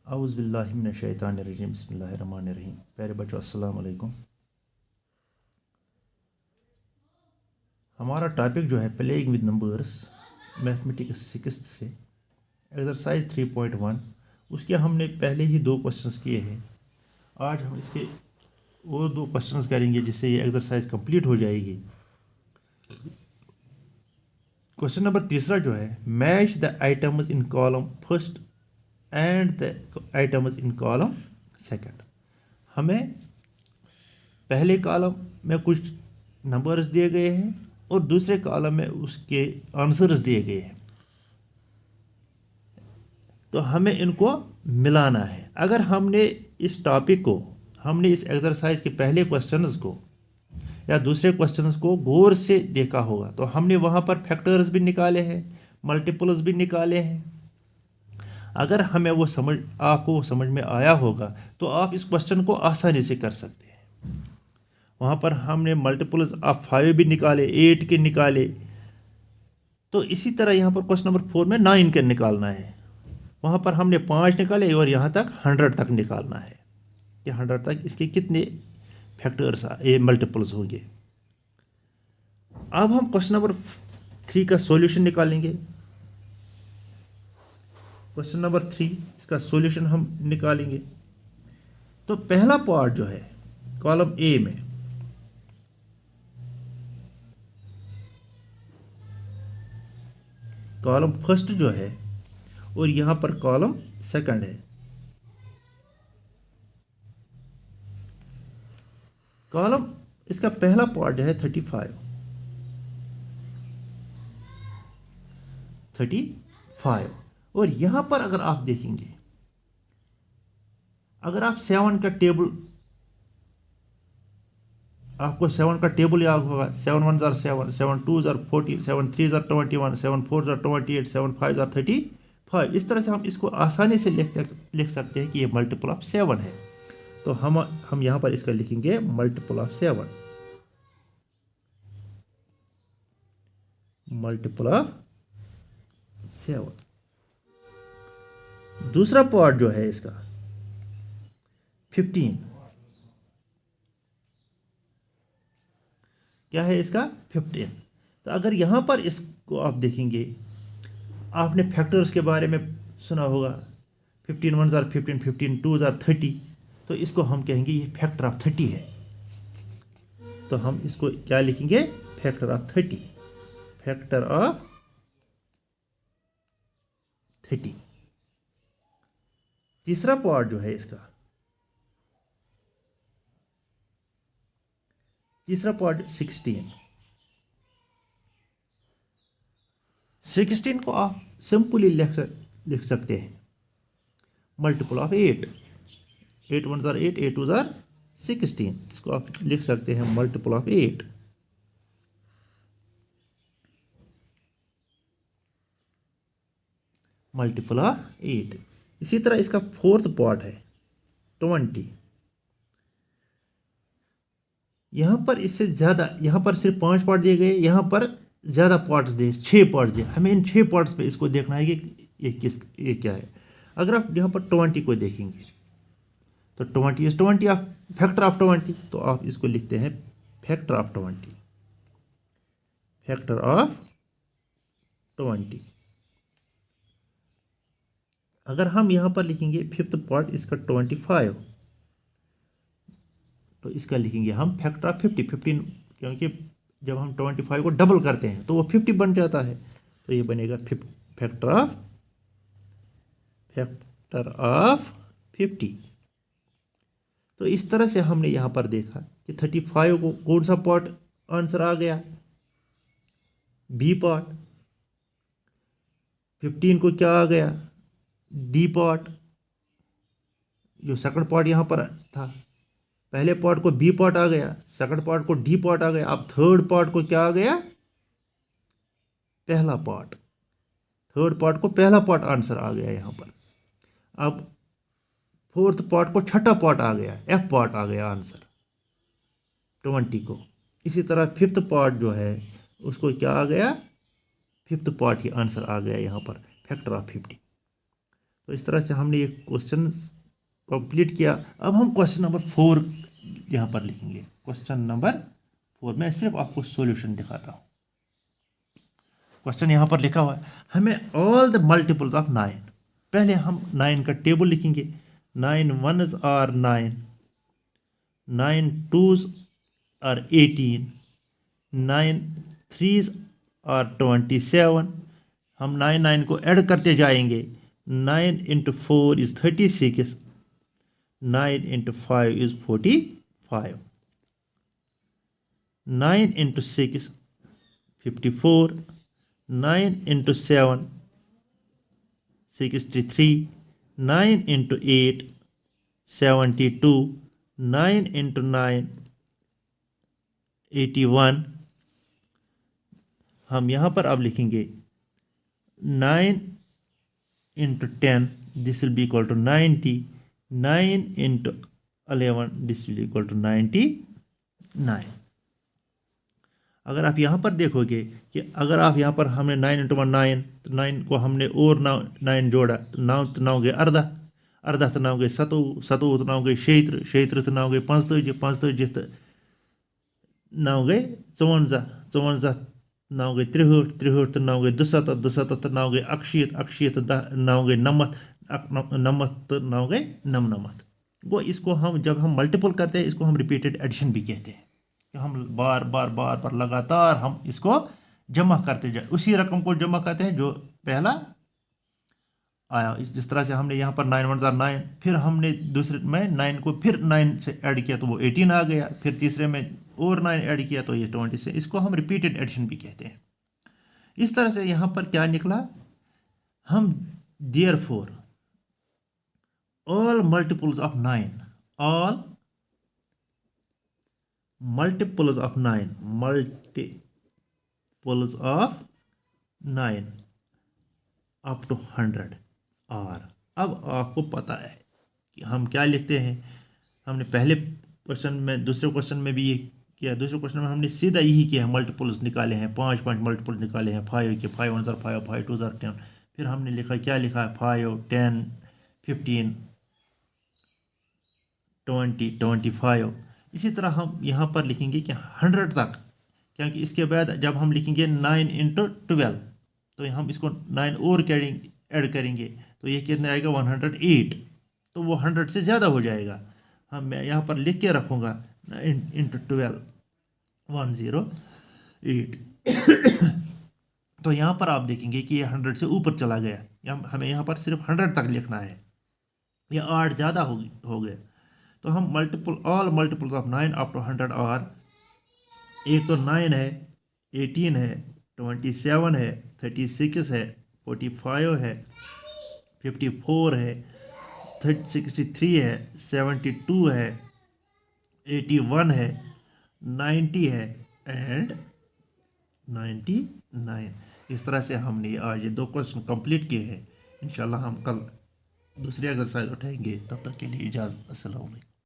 औज़ु बिल्लाहि मिनश शैतानिर रजीम बिस्मिल्लाहिर रहमानिर रहीम। प्यारे बच्चों अस्सलाम वालेकुम। हमारा टॉपिक जो है playing with numbers mathematics sixth से एक्सरसाइज 3.1 उसके हमने पहले ही 2 क्वेश्चंस किए हैं। आज हम इसके वो 2 क्वेश्चंस करेंगे जिससे ये एक्सरसाइज कंप्लीट हो जाएगी। क्वेश्चन नंबर तीसरा जो है match the items in column first and the items in column second. हमें पहले कॉलम में कुछ नंबर्स दिए गए हैं और दूसरे कॉलम में उसके आंसर्स दिए गए हैं, तो हमें इनको मिलाना है। अगर हमने इस टॉपिक को हमने इस एक्सरसाइज के पहले क्वेश्चंस को या दूसरे क्वेश्चंस को गौर से देखा होगा तो हमने वहाँ पर फैक्टर्स भी निकाले हैं, मल्टीपल्स भी निकाले हैं। अगर हमें वो आपको समझ में आया होगा तो आप इस क्वेश्चन को आसानी से कर सकते हैं। वहाँ पर हमने मल्टीपल्स ऑफ 5 भी निकाले, 8 के निकाले। तो इसी तरह यहाँ पर क्वेश्चन नंबर 4 में 9 के निकालना है। वहाँ पर हमने 5 निकाले और यहाँ तक 100 तक निकालना है कि 100 तक इसके कितने फैक्टर्स ये मल्टीपल्स होंगे। अब हम क्वेश्चन नंबर 3 का सॉल्यूशन निकालेंगे। क्वेश्चन नंबर 3 इसका सॉल्यूशन हम निकालेंगे। तो पहला पार्ट जो है कॉलम ए में कॉलम फर्स्ट जो है और यहां पर कॉलम सेकंड है। कॉलम इसका पहला पार्ट जो है 35 और यहां पर अगर आप देखेंगे, अगर आप 7 का टेबल, आपको 7 का टेबल याद होगा। 7 1 jar 7, 7 2 jar 40, 7 3 jar 21, 7 4 jar 28, 7 5 jar 35। इस तरह से हम इसको आसानी से लिख सकते हैं कि ये मल्टीपल ऑफ 7 है। तो हम यहां पर इसका लिखेंगे मल्टीपल ऑफ 7, मल्टीपल ऑफ 7। दूसरा पार्ट जो है इसका 15, क्या है इसका 15। तो अगर यहां पर इसको आप देखेंगे, आपने फैक्टर्स के बारे में सुना होगा। 15 1 जार 15, 15 2 जार 30। तो इसको हम कहेंगे ये फैक्टर ऑफ 30 है। तो हम इसको क्या लिखेंगे, फैक्टर ऑफ 30, फैक्टर ऑफ 30। तीसरा पार्ट जो है इसका, तीसरा पार्ट 16 को आप सिंपली लिख सकते हैं मल्टीपल ऑफ 8। 8 1 jar 8, 8 2 jar 16। इसको आप लिख सकते हैं मल्टीपल ऑफ 8। Multiple of 8। इसी तरह इसका फोर्थ पार्ट है 20। यहां पर इससे ज्यादा, यहां पर सिर्फ 5 पार्ट दिए गए, यहां पर ज्यादा पार्ट्स दिए, 6 पार्ट्स दिए। हमें इन 6 पार्ट्स पे इसको देखना है कि ये क्या है। अगर आप यहां पर 20 को देखेंगे तो 20 इज 20 ऑफ फैक्टर ऑफ 20। तो आप इसको लिखते हैं फैक्टर ऑफ 20, फैक्टर ऑफ 20। अगर हम यहां पर लिखेंगे फिफ्थ पार्ट इसका 25, तो इसका लिखेंगे हम फैक्टर ऑफ 50। 15 क्योंकि जब हम 25 को डबल करते हैं तो वो 50 बन जाता है। तो ये बनेगा फैक्टर ऑफ 50। तो इस तरह से हमने यहां पर देखा कि 35 को कौन सा पार्ट आंसर आ गया, बी पार्ट। 15 को क्या आ गया, डी पार्ट। जो सेकंड पार्ट यहां पर था, पहले पार्ट को बी पार्ट आ गया, सेकंड पार्ट को डी पार्ट आ गया। अब थर्ड पार्ट को क्या आ गया, पहला पार्ट। थर्ड पार्ट को पहला पार्ट आंसर आ गया यहां पर। अब फोर्थ पार्ट को छठा पार्ट आ गया, एफ पार्ट आ गया आंसर 20 को। इसी तरह फिफ्थ पार्ट जो है उसको क्या आ गया, फिफ्थ पार्ट ही आंसर आ गया यहां पर, फैक्टर ऑफ 50। तो इस तरह से हमने ये क्वेश्चन कंप्लीट किया। अब हम क्वेश्चन नंबर 4 यहाँ पर लिखेंगे। क्वेश्चन नंबर 4 मैं सिर्फ आपको सॉल्यूशन दिखाता हूँ। क्वेश्चन यहाँ पर लिखा हुआ है, हमें ऑल द मल्टीपल्स ऑफ 9। पहले हम 9 का टेबल लिखेंगे। 9 1s are 9, 9 2s are 18, 9 3s are 27। हम 9 को ऐड करते जाएंगे। 9 × 4 is 36, 9 × 5 is 45, 9 × 6 54, 9 × 7 63, 9 × 8 72, 9 × 9 81। हम यहाँ पर अब लिखेंगे 9 × 10 this will be equal to 90, 9 × 11 this will equal to 99। अगर आप यहाँ पर देखोगे कि अगर आप यहाँ पर हमने 9 × 1 9, तो 9 को हमने और 9 जोड़ा तो 9 तो 9 गए अर्धा, अर्धा तो 9 गए 27, 27 तो 9 गए 76, 76 तो 9 गए 45, 45 तो 9 गए 54, 54 9 गए 63, 63 तो 9 गए 72, 72 तो 9 गए 68, 68 तो 9 गए 90, 90 तो 9 गए 99। वो इसको हम जब हम मल्टीपल करते हैं इसको हम रिपीटेड एडिशन भी कहते हैं, कि हम बार बार बार बार लगातार हम इसको जमा करते जाए, उसी रकम को जमा करते हैं जो पहला आया। जिस तरह से हमने यहाँ पर 9 1s आर 9, फिर हमने दूसरे में 9 को फिर 9 से ऐड किया तो वो 18 आ गया, फिर तीसरे में और 9 ऐड किया तो ये 20 से, इसको हम रिपीटेड एडिशन भी कहते हैं। इस तरह से यहाँ पर क्या निकला, हम therefore all multiples of 9, all multiples of 9, multiples of 9 up to 100 are। अब आपको पता है कि हम क्या लिखते हैं। हमने पहले क्वेश्चन में, दूसरे क्वेश्चन में भी ये किया। दूसरे क्वेश्चन में हमने सीधा यही किया है, मल्टीपल्स निकाले हैं, 5 मल्टीपल्स निकाले हैं 5 के, 5 1s are 5, 5 2s are 10। फिर हमने लिखा, क्या लिखा है, 5 10 15 20 25। इसी तरह हम यहाँ पर लिखेंगे कि 100 तक, क्योंकि इसके बाद जब हम लिखेंगे 9 × 12 तो हम इसको 9 और ऐड करेंगे तो ये कितना आएगा 108, तो वो 100 से ज़्यादा हो जाएगा। हम मैं यहाँ पर लिख के रखूँगा 9 × 12 108। तो यहाँ पर आप देखेंगे कि ये 100 से ऊपर चला गया, हमें यहाँ पर सिर्फ 100 तक लिखना है, या 8 ज़्यादा हो गया। तो हम all multiples of 9 up to 100 are, एक तो 9 है, 18 है, 27 है, 36 है, 45 है, 54 है, 63 है, 72 है, 81 है, 90 है एंड 99। इस तरह से हमने आज ये 2 क्वेश्चन कंप्लीट किए हैं। इंशाल्लाह हम कल दूसरी एक्सरसाइज उठाएंगे। तब तक के लिए इजाज़त। अस्सलाम वालेकुम।